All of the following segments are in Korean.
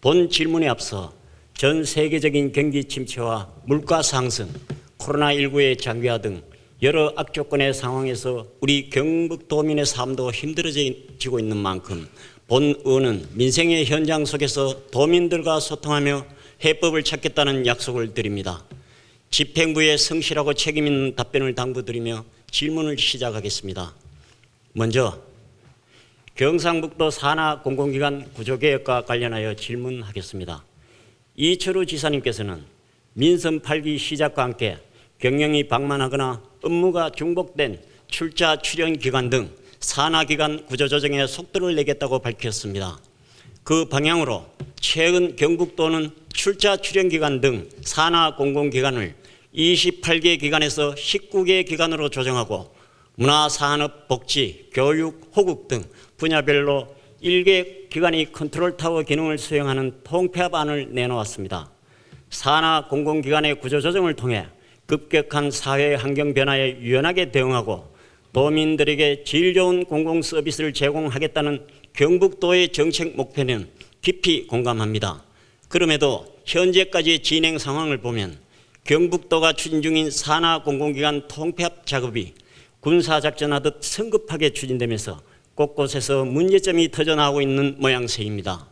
본 질문에 앞서 전 세계적인 경기 침체와 물가 상승, 코로나19의 장기화 등 여러 악조건의 상황에서 우리 경북도민의 삶도 힘들어지고 있는 만큼 본 의원은 민생의 현장 속에서 도민들과 소통하며 해법을 찾겠다는 약속을 드립니다. 집행부의 성실하고 책임 있는 답변을 당부드리며 질문을 시작하겠습니다. 먼저 경상북도 산하 공공기관 구조개혁과 관련하여 질문하겠습니다. 이철우 지사님께서는 민선 8기 시작과 함께 경영이 방만하거나 업무가 중복된 출자 출연 기관 등 산하기관 구조조정에 속도를 내겠다고 밝혔습니다. 그 방향으로 최근 경북도는 출자 출연 기관 등 산하 공공기관을 28개 기관에서 19개 기관으로 조정하고 문화, 산업, 복지, 교육, 호국 등 분야별로 1개 기관이 컨트롤타워 기능을 수행하는 통폐합안을 내놓았습니다. 산하 공공기관의 구조조정을 통해 급격한 사회 환경 변화에 유연하게 대응하고 도민들에게 질 좋은 공공서비스를 제공하겠다는 경북도의 정책 목표는 깊이 공감합니다. 그럼에도 현재까지의 진행 상황을 보면 경북도가 추진 중인 산하 공공기관 통폐합 작업이 군사작전하듯 성급하게 추진되면서 곳곳에서 문제점이 터져나오고 있는 모양새입니다.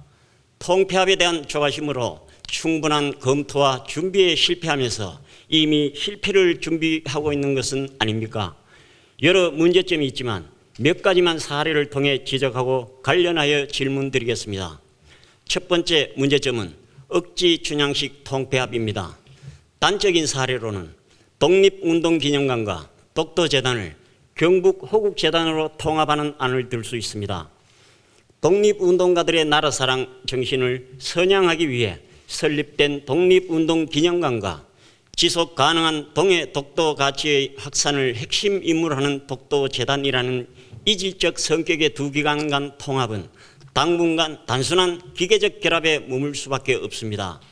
통폐합에 대한 조바심으로 충분한 검토와 준비에 실패하면서 이미 실패를 준비하고 있는 것은 아닙니까? 여러 문제점이 있지만 몇 가지만 사례를 통해 지적하고 관련하여 질문드리겠습니다. 첫 번째 문제점은 억지 춘향식 통폐합입니다. 단적인 사례로는 독립운동기념관과 독도재단을 경북 호국재단으로 통합하는 안을 들 수 있습니다. 독립운동가들의 나라사랑 정신을 선양하기 위해 설립된 독립운동기념관과 지속 가능한 동해 독도 가치의 확산을 핵심 임무로 하는 독도재단이라는 이질적 성격의 두 기관 간 통합은 당분간 단순한 기계적 결합에 머물 수밖에 없습니다.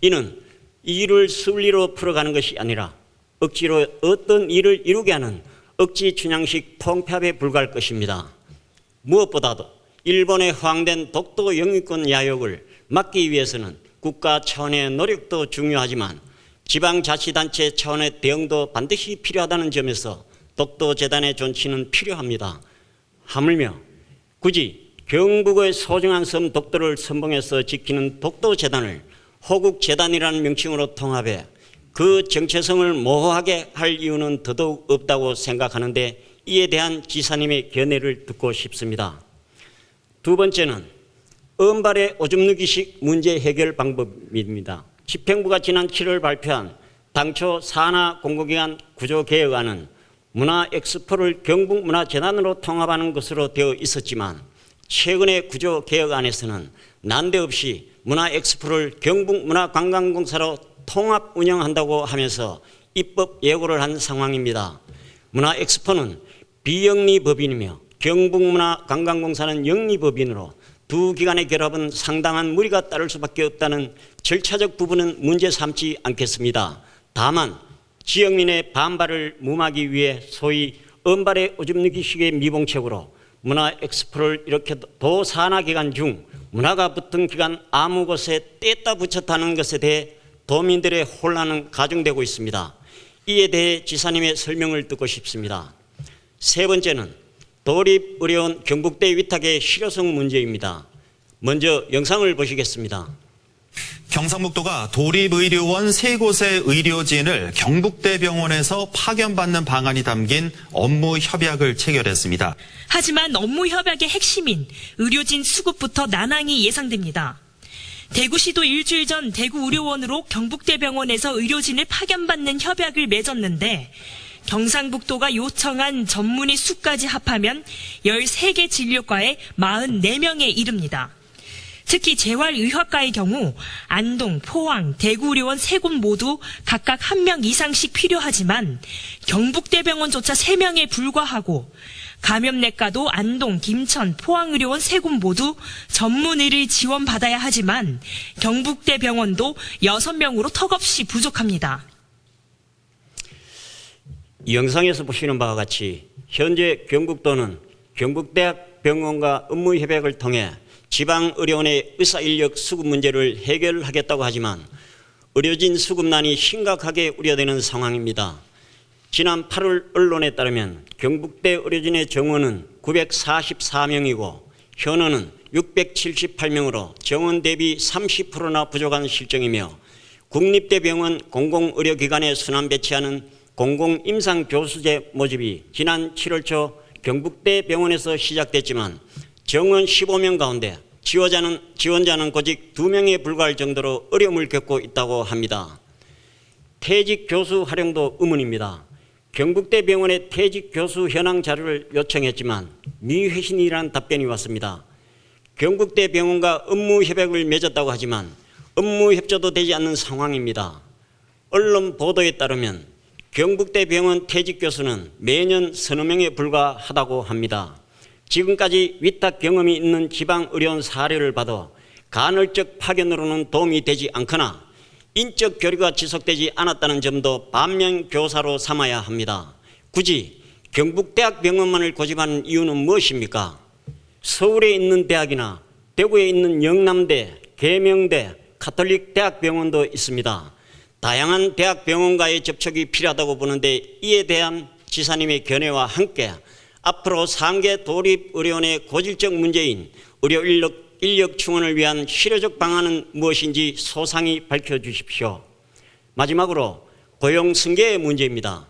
이는 이 일을 순리로 풀어가는 것이 아니라 억지로 어떤 일을 이루게 하는 억지 춘향식 통폐합에 불과할 것입니다. 무엇보다도 일본의 허황된 독도 영유권 야욕을 막기 위해서는 국가 차원의 노력도 중요하지만 지방자치단체 차원의 대응도 반드시 필요하다는 점에서 독도재단의 존치는 필요합니다. 하물며 굳이 경북의 소중한 섬 독도를 선봉해서 지키는 독도재단을 호국재단이라는 명칭으로 통합해 그 정체성을 모호하게 할 이유는 더더욱 없다고 생각하는데 이에 대한 지사님의 견해를 듣고 싶습니다. 두 번째는 은발의 오줌 누기식 문제 해결 방법입니다. 집행부가 지난 7월 발표한 당초 산하 공공기관 구조개혁안은 문화엑스포를 경북문화재단으로 통합하는 것으로 되어 있었지만 최근의 구조개혁안에서는 난데없이 문화엑스포를 경북문화관광공사로 통합 운영한다고 하면서 입법 예고를 한 상황입니다. 문화엑스포는 비영리법인이며 경북문화관광공사는 영리법인으로 두 기관의 결합은 상당한 무리가 따를 수밖에 없다는 절차적 부분은 문제 삼지 않겠습니다. 다만 지역민의 반발을 무마하기 위해 소위 은발의 오줌 누기식의 미봉책으로 문화엑스포를 이렇게 도산하기관 중 문화가 붙은 기관 아무 곳에 뗐다 붙였다는 것에 대해 도민들의 혼란은 가중되고 있습니다. 이에 대해 지사님의 설명을 듣고 싶습니다. 세 번째는 도립의료원 경북대 위탁의 실효성 문제입니다. 먼저 영상을 보시겠습니다. 경상북도가 도립의료원 3곳의 의료진을 경북대병원에서 파견받는 방안이 담긴 업무 협약을 체결했습니다. 하지만 업무 협약의 핵심인 의료진 수급부터 난항이 예상됩니다. 대구시도 일주일 전 대구의료원으로 경북대병원에서 의료진을 파견받는 협약을 맺었는데 경상북도가 요청한 전문의 수까지 합하면 13개 진료과에 44명에 이릅니다. 특히 재활의학과의 경우 안동, 포항, 대구의료원 3곳 모두 각각 1명 이상씩 필요하지만 경북대병원조차 3명에 불과하고 감염내과도 안동, 김천, 포항의료원 3곳 모두 전문의를 지원받아야 하지만 경북대병원도 6명으로 턱없이 부족합니다. 이 영상에서 보시는 바와 같이 현재 경북도는 경북대학병원과 업무협약을 통해 지방의료원의 의사인력 수급 문제를 해결하겠다고 하지만 의료진 수급난이 심각하게 우려되는 상황입니다. 지난 8월 언론에 따르면 경북대 의료진의 정원은 944명이고 현원은 678명으로 정원 대비 30%나 부족한 실정이며 국립대병원 공공의료기관에 순환 배치하는 공공임상교수제 모집이 지난 7월 초 경북대 병원에서 시작됐지만 정원 15명 가운데 지원자는 고직 2명에 불과할 정도로 어려움을 겪고 있다고 합니다. 퇴직 교수 활용도 의문입니다. 경북대 병원의 퇴직 교수 현황 자료를 요청했지만 미회신이라는 답변이 왔습니다. 경북대 병원과 업무 협약을 맺었다고 하지만 업무 협조도 되지 않는 상황입니다. 언론 보도에 따르면 경북대 병원 퇴직 교수는 매년 서너 명에 불과하다고 합니다. 지금까지 위탁 경험이 있는 지방의료원 사례를 봐도 간헐적 파견으로는 도움이 되지 않거나 인적 교류가 지속되지 않았다는 점도 반면교사로 삼아야 합니다. 굳이 경북대학병원만을 고집하는 이유는 무엇입니까? 서울에 있는 대학이나 대구에 있는 영남대, 계명대, 가톨릭대학병원도 있습니다. 다양한 대학병원과의 접촉이 필요하다고 보는데 이에 대한 지사님의 견해와 함께 앞으로 3개 도립의료원의 고질적 문제인 의료 인력 충원을 위한 실효적 방안은 무엇인지 소상히 밝혀주십시오. 마지막으로 고용 승계의 문제입니다.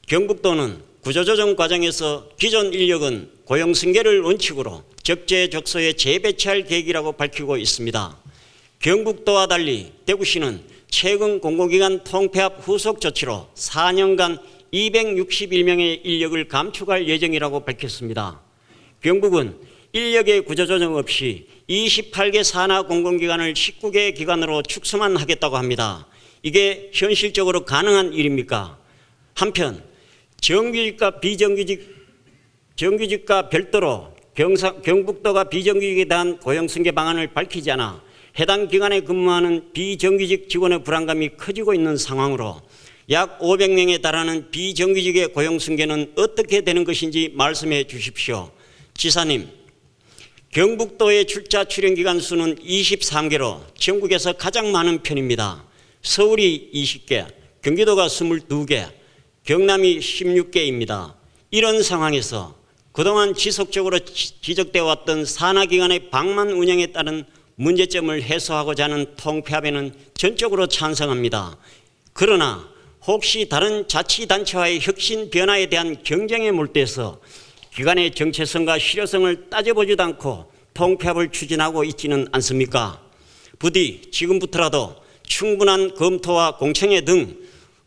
경북도는 구조조정 과정에서 기존 인력은 고용 승계를 원칙으로 적재적소에 재배치할 계획이라고 밝히고 있습니다. 경북도와 달리 대구시는 최근 공공기관 통폐합 후속 조치로 4년간 261명의 인력을 감축할 예정이라고 밝혔습니다. 경북은 인력의 구조조정 없이 28개 산하 공공기관을 19개 기관으로 축소만 하겠다고 합니다. 이게 현실적으로 가능한 일입니까? 한편 정규직과 정규직과 별도로 경북도가 비정규직에 대한 고용승계 방안을 밝히지 않아 해당 기관에 근무하는 비정규직 직원의 불안감이 커지고 있는 상황으로 약 500명에 달하는 비정규직의 고용승계는 어떻게 되는 것인지 말씀해 주십시오. 지사님, 경북도의 출자 출연기관 수는 23개로 전국에서 가장 많은 편입니다. 서울이 20개, 경기도가 22개, 경남이 16개입니다. 이런 상황에서 그동안 지속적으로 지적되어 왔던 산하기관의 방만 운영에 따른 문제점을 해소하고자 하는 통폐합에는 전적으로 찬성합니다. 그러나 혹시 다른 자치단체와의 혁신 변화에 대한 경쟁에 몰두해서 기관의 정체성과 실효성을 따져보지도 않고 통폐합을 추진하고 있지는 않습니까? 부디 지금부터라도 충분한 검토와 공청회 등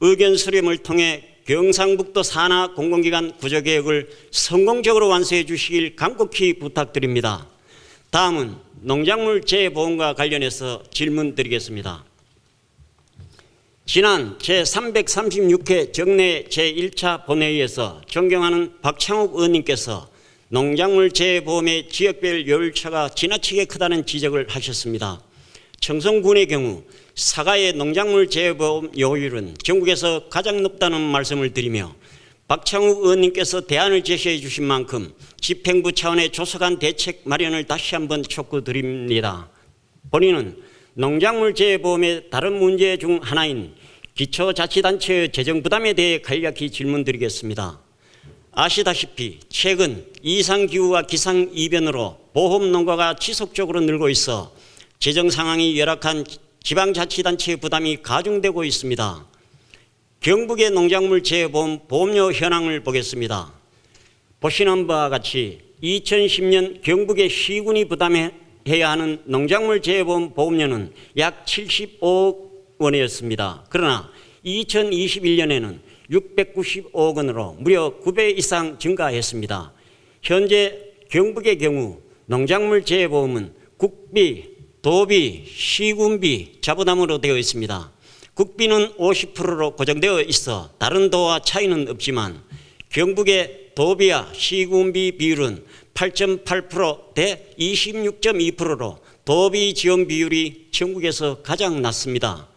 의견 수렴을 통해 경상북도 산하 공공기관 구조개혁을 성공적으로 완수해 주시길 간곡히 부탁드립니다. 다음은 농작물 재보험과 관련해서 질문 드리겠습니다. 지난 제336회 정례 제1차 본회의에서 존경하는 박창욱 의원님께서 농작물 재보험의 지역별 요율차가 지나치게 크다는 지적을 하셨습니다. 청송군의 경우 사과의 농작물 재보험 요율은 전국에서 가장 높다는 말씀을 드리며 박창욱 의원님께서 대안을 제시해 주신 만큼 집행부 차원의 조속한 대책 마련을 다시 한번 촉구드립니다. 본인은 농작물 재보험의 다른 문제 중 하나인 기초자치단체의 재정부담에 대해 간략히 질문드리겠습니다. 아시다시피 최근 이상기후와 기상이변으로 보험농가가 지속적으로 늘고 있어 재정 상황이 열악한 지방자치단체의 부담이 가중되고 있습니다. 경북의 농작물 재보험 보험료 현황을 보겠습니다. 보시는 바와 같이 2010년 경북의 시군이 부담해야 하는 농작물 재보험 보험료는 약 75억 원이었습니다. 그러나 2021년에는 695억 원으로 무려 9배 이상 증가했습니다. 현재 경북의 경우 농작물 재보험은 국비, 도비, 시군비, 자부담으로 되어 있습니다. 국비는 50%로 고정되어 있어 다른 도와 차이는 없지만 경북의 도비와 시군비 비율은 8.8% 대 26.2%로 도비 지원 비율이 전국에서 가장 낮습니다.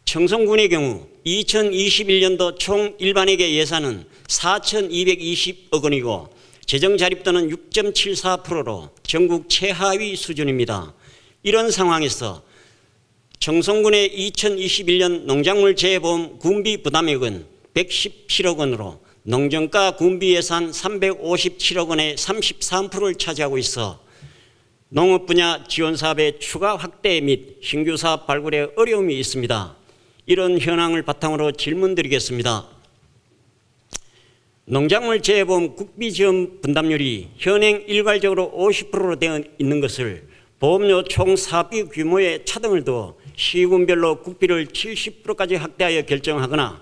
청송군의 경우 2021년도 총 일반회계 예산은 4,220억 원이고 재정 자립도는 6.74%로 전국 최하위 수준입니다. 이런 상황에서 청송군의 2021년 농작물 재해보험 군비 부담액은 117억 원으로 농정가 군비 예산 357억 원의 33%를 차지하고 있어 농업 분야 지원 사업의 추가 확대 및 신규 사업 발굴에 어려움이 있습니다. 이런 현황을 바탕으로 질문드리겠습니다. 농작물 재해보험 국비 지원 분담률이 현행 일괄적으로 50%로 되어 있는 것을 보험료 총 사업비 규모에 차등을 두어 시군별로 국비를 70%까지 확대하여 결정하거나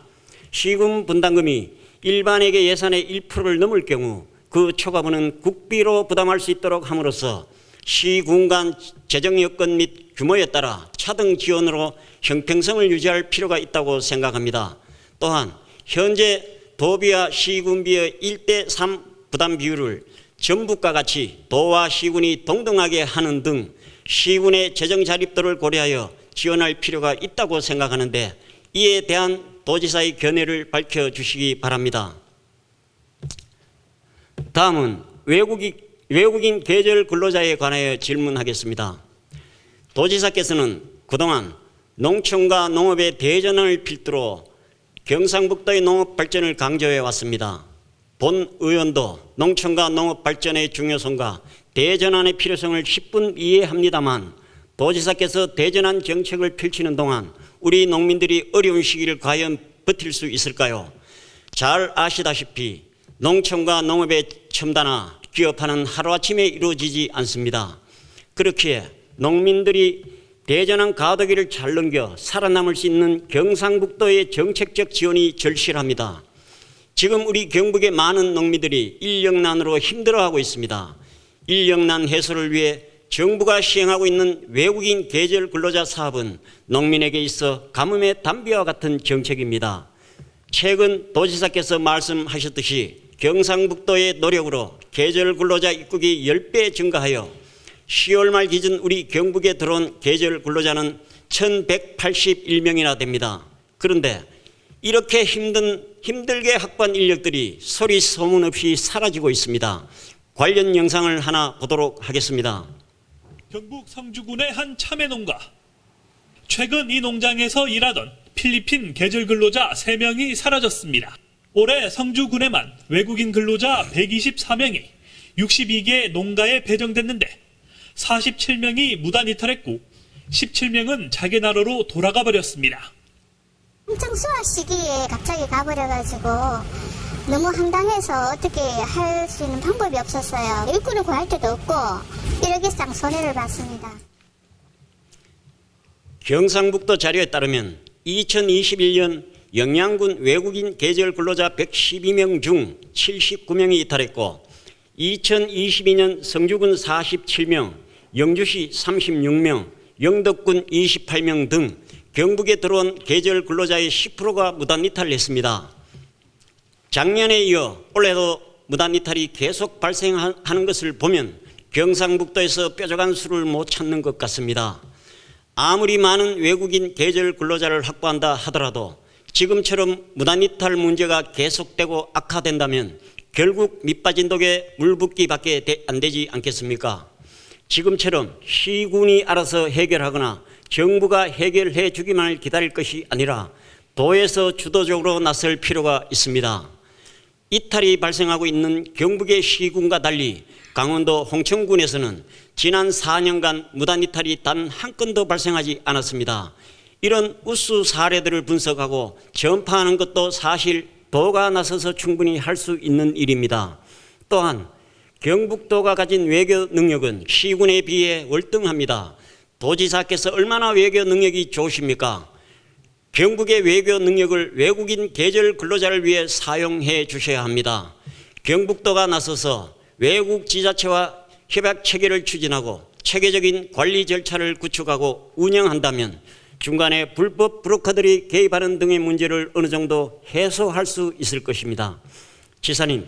시군 분담금이 일반회계 예산의 1%를 넘을 경우 그 초과분은 국비로 부담할 수 있도록 함으로써 시군 간 재정 여건 및 규모에 따라 차등 지원으로 형평성을 유지할 필요가 있다고 생각합니다. 또한 현재 도비와 시군비의 1:3 부담 비율을 전북과 같이 도와 시군이 동등하게 하는 등 시군의 재정 자립도를 고려하여 지원할 필요가 있다고 생각하는데 이에 대한 도지사의 견해를 밝혀주시기 바랍니다. 다음은 외국인 계절 근로자에 관하여 질문하겠습니다. 도지사께서는 그동안 농촌과 농업의 대전환을 필두로 경상북도의 농업 발전을 강조해 왔습니다. 본 의원도 농촌과 농업 발전의 중요성과 대전환의 필요성을 10분 이해합니다만 도지사께서 대전환 정책을 펼치는 동안 우리 농민들이 어려운 시기를 과연 버틸 수 있을까요? 잘 아시다시피 농촌과 농업의 첨단화, 기업화는 하루아침에 이루어지지 않습니다. 그렇기에 농민들이 대전환 가더기를 잘 넘겨 살아남을 수 있는 경상북도의 정책적 지원이 절실합니다. 지금 우리 경북의 많은 농민들이 인력난으로 힘들어하고 있습니다. 인력난 해소를 위해 정부가 시행하고 있는 외국인 계절 근로자 사업은 농민에게 있어 가뭄의 단비와 같은 정책입니다. 최근 도지사께서 말씀하셨듯이 경상북도의 노력으로 계절 근로자 입국이 10배 증가하여 10월 말 기준 우리 경북에 들어온 계절 근로자는 1,181명이나 됩니다. 그런데 이렇게 힘들게 확보한 인력들이 소리 소문 없이 사라지고 있습니다. 관련 영상을 하나 보도록 하겠습니다. 경북 성주군의 한 참외농가. 최근 이 농장에서 일하던 필리핀 계절 근로자 3명이 사라졌습니다. 올해 성주군에만 외국인 근로자 124명이 62개 농가에 배정됐는데 47명이 무단 이탈했고 17명은 자기 나라로 돌아가 버렸습니다. 엄청 수학 시기에 갑자기 가버려가지고 너무 황당해서 어떻게 할 수 있는 방법이 없었어요. 일꾼을 구할 데도 없고 일억이상 손해를 봤습니다. 경상북도 자료에 따르면 2021년 영양군 외국인 계절 근로자 112명 중 79명이 이탈했고 2022년 성주군 47명, 영주시 36명, 영덕군 28명 등 경북에 들어온 계절 근로자의 10%가 무단 이탈을 했습니다. 작년에 이어 올해도 무단 이탈이 계속 발생하는 것을 보면 경상북도에서 뾰족한 수를 못 찾는 것 같습니다. 아무리 많은 외국인 계절 근로자를 확보한다 하더라도 지금처럼 무단 이탈 문제가 계속되고 악화된다면 결국 밑빠진 독에 물 붓기밖에 안 되지 않겠습니까? 지금처럼 시군이 알아서 해결하거나 정부가 해결해 주기만을 기다릴 것이 아니라 도에서 주도적으로 나설 필요가 있습니다. 이탈이 발생하고 있는 경북의 시군과 달리 강원도 홍천군에서는 지난 4년간 무단 이탈이 단 한 건도 발생하지 않았습니다. 이런 우수 사례들을 분석하고 전파하는 것도 사실 도가 나서서 충분히 할 수 있는 일입니다. 또한 경북도가 가진 외교 능력은 시군에 비해 월등합니다. 도지사께서 얼마나 외교 능력이 좋으십니까? 경북의 외교 능력을 외국인 계절 근로자를 위해 사용해 주셔야 합니다. 경북도가 나서서 외국 지자체와 협약 체계를 추진하고 체계적인 관리 절차를 구축하고 운영한다면 중간에 불법 브로커들이 개입하는 등의 문제를 어느 정도 해소할 수 있을 것입니다. 지사님,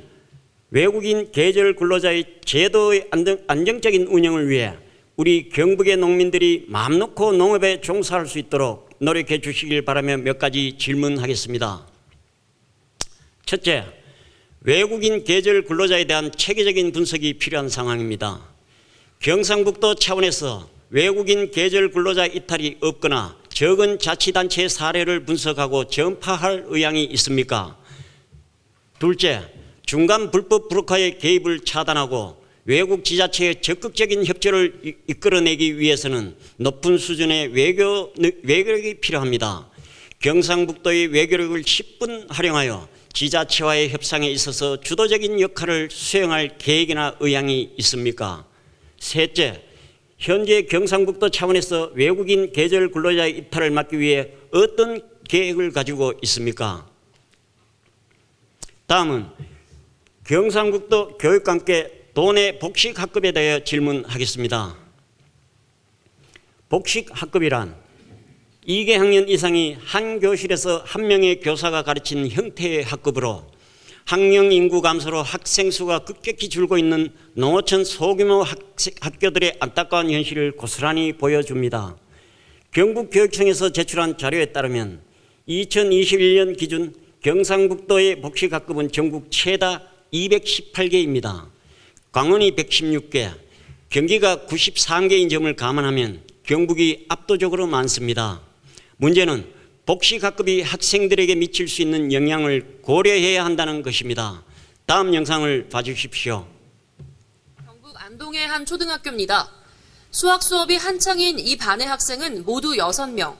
외국인 계절 근로자의 제도의 안정적인 운영을 위해 우리 경북의 농민들이 마음 놓고 농업에 종사할 수 있도록 노력해 주시길 바라며 몇 가지 질문하겠습니다. 첫째, 외국인 계절 근로자에 대한 체계적인 분석이 필요한 상황입니다. 경상북도 차원에서 외국인 계절 근로자 이탈이 없거나 적은 자치단체의 사례를 분석하고 전파할 의향이 있습니까? 둘째, 중간 불법 브로커의 개입을 차단하고 외국 지자체의 적극적인 협조를 이끌어내기 위해서는 높은 수준의 외교력이 필요합니다. 경상북도의 외교력을 10분 활용하여 지자체와의 협상에 있어서 주도적인 역할을 수행할 계획이나 의향이 있습니까? 셋째, 현재 경상북도 차원에서 외국인 계절 근로자의 이탈을 막기 위해 어떤 계획을 가지고 있습니까? 다음은 경상북도 교육감께 도내 복식학급에 대해 질문하겠습니다. 복식학급이란 2개 학년 이상이 한 교실에서 한 명의 교사가 가르치는 형태의 학급으로 학령 인구 감소로 학생 수가 급격히 줄고 있는 농어촌 소규모 학교들의 안타까운 현실을 고스란히 보여줍니다. 경북교육청에서 제출한 자료에 따르면 2021년 기준 경상북도의 복식학급은 전국 최다 218개입니다. 광원이 116개, 경기가 93개인 점을 감안하면 경북이 압도적으로 많습니다. 문제는 복식학급이 학생들에게 미칠 수 있는 영향을 고려해야 한다는 것입니다. 다음 영상을 봐주십시오. 경북 안동의 한 초등학교입니다. 수학 수업이 한창인 이 반의 학생은 모두 6명.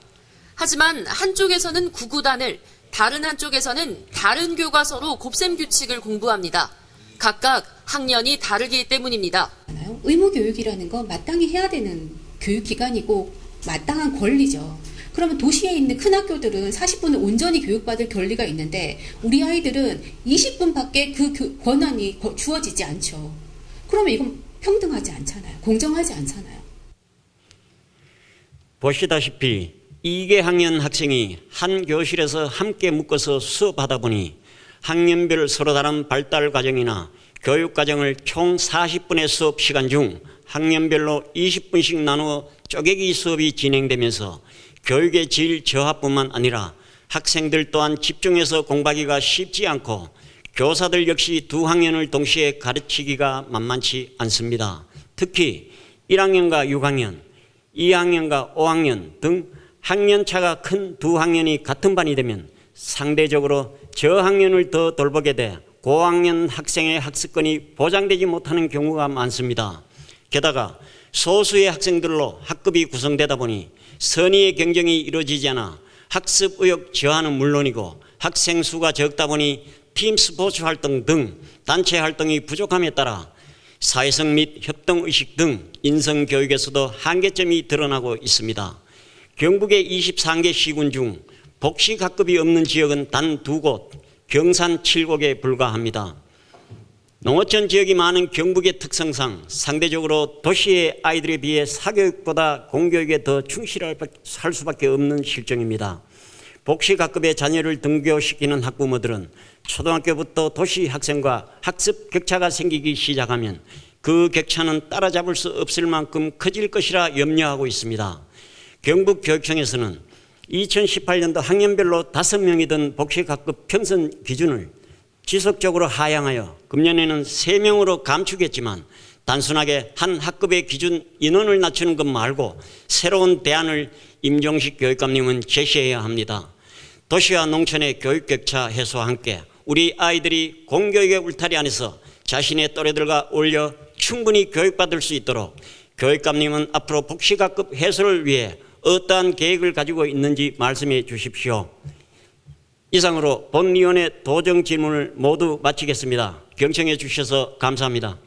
하지만 한쪽에서는 구구단을, 다른 한쪽에서는 다른 교과서로 곱셈 규칙을 공부합니다. 각각 학년이 다르기 때문입니다. 의무교육이라는 건 마땅히 해야 되는 교육기관이고 마땅한 권리죠. 그러면 도시에 있는 큰 학교들은 40분을 온전히 교육받을 권리가 있는데 우리 아이들은 20분밖에 그 권한이 주어지지 않죠. 그러면 이건 평등하지 않잖아요. 공정하지 않잖아요. 보시다시피 2개 학년 학생이 한 교실에서 함께 묶어서 수업하다 보니 학년별 서로 다른 발달 과정이나 교육 과정을 총 40분의 수업 시간 중 학년별로 20분씩 나누어 쪼개기 수업이 진행되면서 교육의 질 저하뿐만 아니라 학생들 또한 집중해서 공부하기가 쉽지 않고 교사들 역시 두 학년을 동시에 가르치기가 만만치 않습니다. 특히 1학년과 6학년, 2학년과 5학년 등 학년차가 큰 두 학년이 같은 반이 되면 상대적으로 저학년을 더 돌보게 돼 고학년 학생의 학습권이 보장되지 못하는 경우가 많습니다. 게다가 소수의 학생들로 학급이 구성되다 보니 선의의 경쟁이 이루어지지 않아 학습 의욕 저하는 물론이고 학생 수가 적다 보니 팀 스포츠 활동 등 단체 활동이 부족함에 따라 사회성 및 협동의식 등 인성교육에서도 한계점이 드러나고 있습니다. 경북의 23개 시군 중 복식학급이 없는 지역은 단 2곳, 경산 7곳에 불과합니다. 농어촌 지역이 많은 경북의 특성상 상대적으로 도시의 아이들에 비해 사교육보다 공교육에 더 충실할 수밖에 없는 실정입니다. 복식학급의 자녀를 등교시키는 학부모들은 초등학교부터 도시 학생과 학습 격차가 생기기 시작하면 그 격차는 따라잡을 수 없을 만큼 커질 것이라 염려하고 있습니다. 경북교육청에서는 2018년도 학년별로 5명이던 복식학급 평선 기준을 지속적으로 하향하여 금년에는 3명으로 감축했지만 단순하게 한 학급의 기준 인원을 낮추는 것 말고 새로운 대안을 임종식 교육감님은 제시해야 합니다. 도시와 농촌의 교육 격차 해소와 함께 우리 아이들이 공교육의 울타리 안에서 자신의 또래들과 어울려 충분히 교육받을 수 있도록 교육감님은 앞으로 복식학급 해소를 위해 어떠한 계획을 가지고 있는지 말씀해 주십시오. 이상으로 본위원회 도정 질문을 모두 마치겠습니다. 경청해 주셔서 감사합니다.